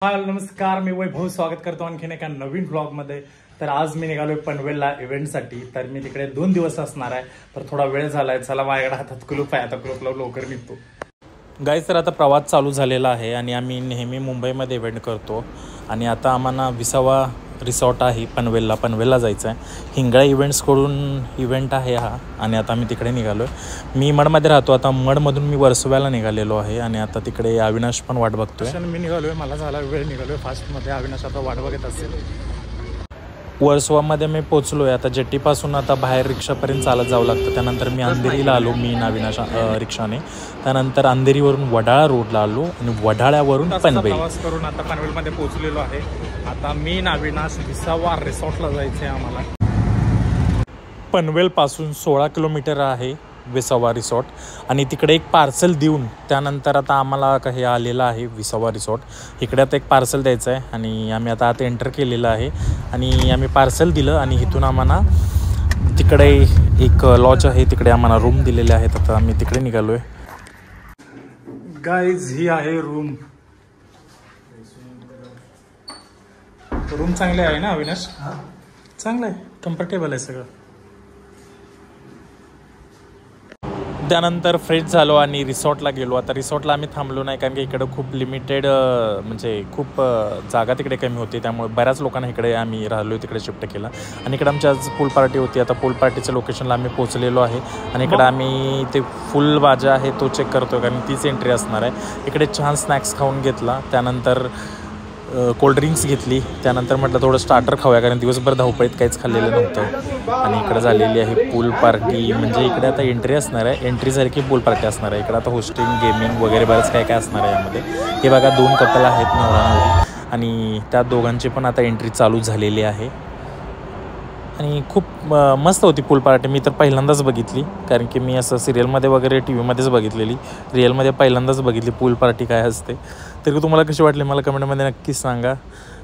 हाय नमस्कार, मी वैभव स्वागत करतो आणखीन एका नवीन ब्लॉगमध्ये। तर आज मी निघालोय पनवेलला इव्हेंटसाठी। तर मी तिकडे 2 दिवस असणार आहे। तर थोडा वेळ झालाय, चला माझ्याकडे हातात कुलूप आहे, आता कुलूप लवकर निघतो गाईज। तर आता प्रवास चालू झालेला आहे आणि आम्ही नेहमी मुंबईमध्ये इव्हेंट करतो आणि आता आम्हाला विसावा रिसॉर्ट आहे पनवेलला जायचं आहे। हिंगळा इव्हेंट्सकडून इव्हेंट आहे हा आणि आता आम्ही तिकडे निघालो आहे। मी मडमध्ये राहतो, आता मडमधून मी वर्सोव्याला निघालेलो आहे आणि आता तिकडे अविनाश पण वाट बघतोय। मी निघालो आहे, मला झाला वेळ, निघालो आहे फास्टमध्ये। अविनाश आता वाट बघत असेल। वर्सोवामध्ये मी पोचलो आहे। आता जेट्टीपासून आता बाहेर रिक्षापर्यंत चालत जावं लागतं। त्यानंतर मी अंधेरीला आलो, मी अविनाश रिक्षाने। त्यानंतर अंधेरीवरून वडाळा रोडला आलो आणि वडाळ्यावरून पनवेल प्रवास करून आता पनवेलमध्ये पोहोचलेलो आहे। आता मी अविनाश विसावा रिसॉर्टला जायचं आहे आम्हाला। पनवेलपासून 16 किलोमीटर आहे विसावा रिसॉर्ट आणि तिकडे एक पार्सल देऊन त्यानंतर आता आम्हाला काही आलेलं आहे विसावा रिसॉर्ट। इकडे आता एक पार्सल द्यायचं आहे आणि आम्ही आता एंटर केलेलं आहे आणि आम्ही पार्सल दिलं आणि इथून आम्हाला तिकडे एक लॉज आहे, तिकडे आम्हाला रूम दिलेले आहेत। आता आम्ही तिकडे निघालो आहे गाईज। ही आहे रूम चांगले आहे ना अविनाश? चांगलं आहे, कम्फर्टेबल आहे सगळं। त्यानंतर फ्रेश झालो आणि रिसॉर्टला गेलो। आता रिसॉर्टला आम्ही थांबलो नाही कारण की इकडं खूप लिमिटेड म्हणजे खूप जागा तिकडे कमी होती, त्यामुळे बऱ्याच लोकांना इकडे आम्ही राहिलो, तिकडे शिफ्ट केला। आणि इकडे आमची आज पूल पार्टी होती। आता पूल पार्टीच्या लोकेशनला आम्ही पोहोचलेलो आहे आणि इकडे आम्ही ते फुल बाजा आहे तो चेक करतो कारण तीच एंट्री असणार आहे। इकडे छान स्नॅक्स खाऊन घेतला, त्यानंतर कोल्ड्रिंक्स घेतली, त्यानंतर म्हटलं थोडं स्टार्टर खाऊया कारण दिवसभर धावपळीत काहीच खाल्लेलं नव्हतं। आणि इकडे झालेली आहे पूल पार्टी, म्हणजे इकडे आता एंट्री असणार आहे, एंट्री झाली की पूल पार्टी असणार आहे। इकडे आता होस्टिंग, गेमिंग वगैरे बरंच काय असणार आहे यामध्ये। हे बघा 2 कपल आहेत, नवरा नवरी, आणि त्या दोघांची पण आता एंट्री चालू झालेली आहे आणि खूप मस्त होती पूल पार्टी। मी तर पहिल्यांदाच बघितली कारण की मी असं सिरियलमध्ये वगैरे टी व्हीमध्येच बघितलेली, रिअलमध्ये पहिल्यांदाच बघितली पूल पार्टी काय असते। तरी तुम्हाला कशी वाटली मला कमेंटमध्ये नक्कीच सांगा।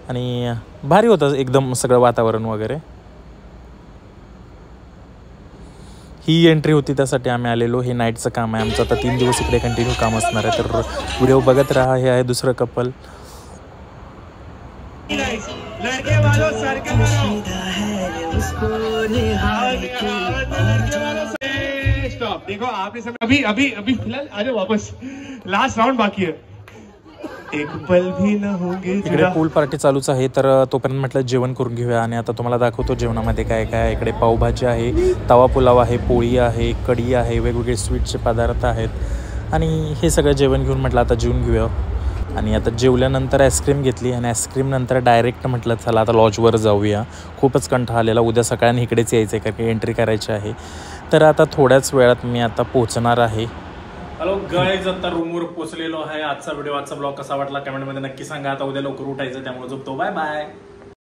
आणि भारी होतं एकदम सगळं वातावरण वगैरे। ही एंट्री होती, त्यासाठी आम्ही आलेलो। हे नाईटचं काम आहे आमचं, आता 3 दिवस इकडे कंटिन्यू काम असणार आहे। तर व्हिडिओ बघत राहा। हे आहे दुसरं कपल। देखो आपने सब अभी फिलहाल आ जाओ वापस, लास्ट राउंड बाकी है, एक पल भी न होंगे। इकडे पूल पार्टी चालूच आहे, तर तोपर्यंत म्हटलं जेवण करून घेऊया आणि आता तुम्हाला दाखवतो जेवणामध्ये काय काय आहे। इकडे पावभाजी आहे, तवा पुलाव आहे, पोळी आहे, कढी आहे, वेगवेगळे स्वीटचे पदार्थ आहेत आणि हे सगळं जेवण घेऊन म्हटलं आता जेवून घेऊया। आणि आता जेवल्यानंतर आईस्क्रीम घेतली आणि आईस्क्रीम नंतर डायरेक्ट म्हटलं चला आता लॉजवर जाऊया। खूपच कंटाळा आलेला, उद्या सकाळी इकडेच यायचं आहे कारण की एंट्री करायची आहे। तर आता थोड्याच वेळात मी आता पोहोचणार आहे। हॅलो गाईज, आता रूमवर पोहोचलेलो आहे। आजचा ब्लॉग कसा वाटला कमेंटमध्ये नक्की सांगा। आता उद्या लवकर उठायचं, त्यामुळे झोपतो। Bye bye.